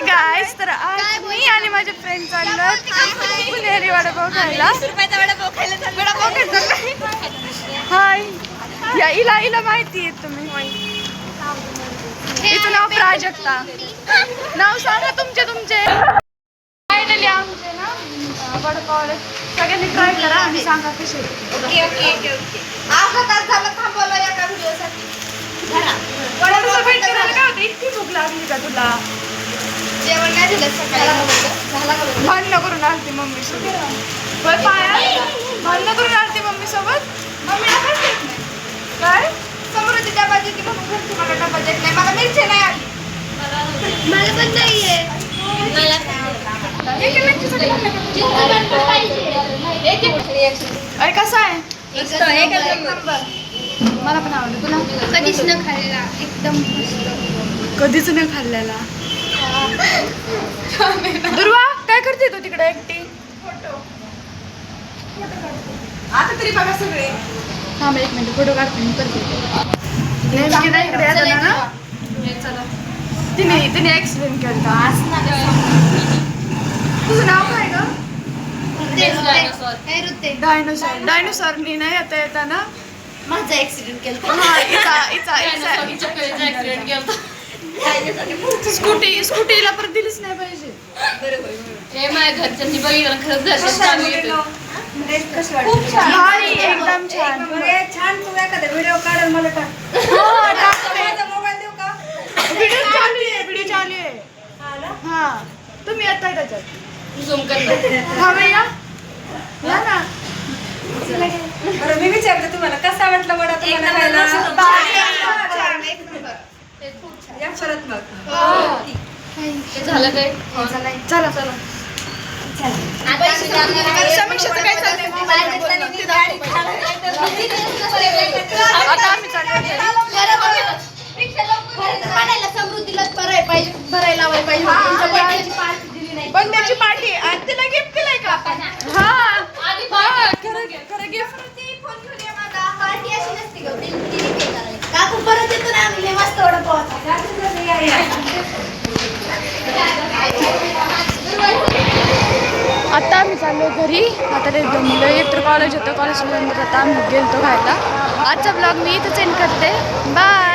गाईस तर आज मी आणि माझे फ्रेंड चाललो पुणेरी वडापाव खायला. हाय या इला माहिती आहे तुम्ही. हिचं नाव प्राजक्ता. नाव सांगा तुमचे. फायनली आमचे ना वडापाव सगळ्यांनी ट्राय करा आणि सांगा कसे. ओके अर्धा तास झालं थांबवलं एका व्हिडिओसाठी. वेट करायला काय होतं? इतकी भूक लागली का तुला? जेवण नाही दिलं सकाळी. भांडणं करून आलती मम्मी सोबत. भांडणं करून आलती मम्मी सोबत. मम्मीला पण देत नाही. काय समोरची डबा देते म्हणून घरची मला डबा देत नाही. मला मिरची नाही आली. मला पण नाहीये. अरे कसा आहे? मला पण आवडलं. तुला? कधीच न खाल्लेला एकदम मस्त. कधीच नाही खाल्लेला. दुर्वा काय करते तू तिकडे एकटी? आता तरी बघा सगळे. थांब एक मिनिट फोटो काढते मी करते. नेमकी नाही इकडे येताना ना तिने ऍक्सिडेंट केला. तुझं नाव काय ग? डायनोसॉरनी नाही येताना माझा ऍक्सिडेंट केला. स्कूटीला परत दिलीच नाही पाहिजे. हे माझ्या घरच्यांनी बघितलं खरंच दर्शन चालू येतं. भारी एकदम छान. छान. तू एखादा व्हिडिओ काढल मला टाक. मोबाईल देऊ का? व्हिडिओ चालू आहे. हा तुम्ही येताय त्याच्यात. झूम कर हा भैया या ना. बरं मी विचारते तुम्हाला कसा वाटला वडा तुम्हाला खायला? या परत मग. झालं काय? चला समीक्षाचं काय चाललंय? आता आम्ही समृद्धीला भरायला पाहिजे. बंड्याची पार्टी आणि तिला गिफ्ट दिलाय का? हा खरं गिफ्ट. काकू परत येतो ना आम्ही मस्त आता आम्ही चाललो घरी. आता ते जमलं इतर कॉलेज होतं. कॉलेजनंतर आता आम्ही गेलतो खायला. आजचा ब्लॉग मी इथंच एंड करते. बाय.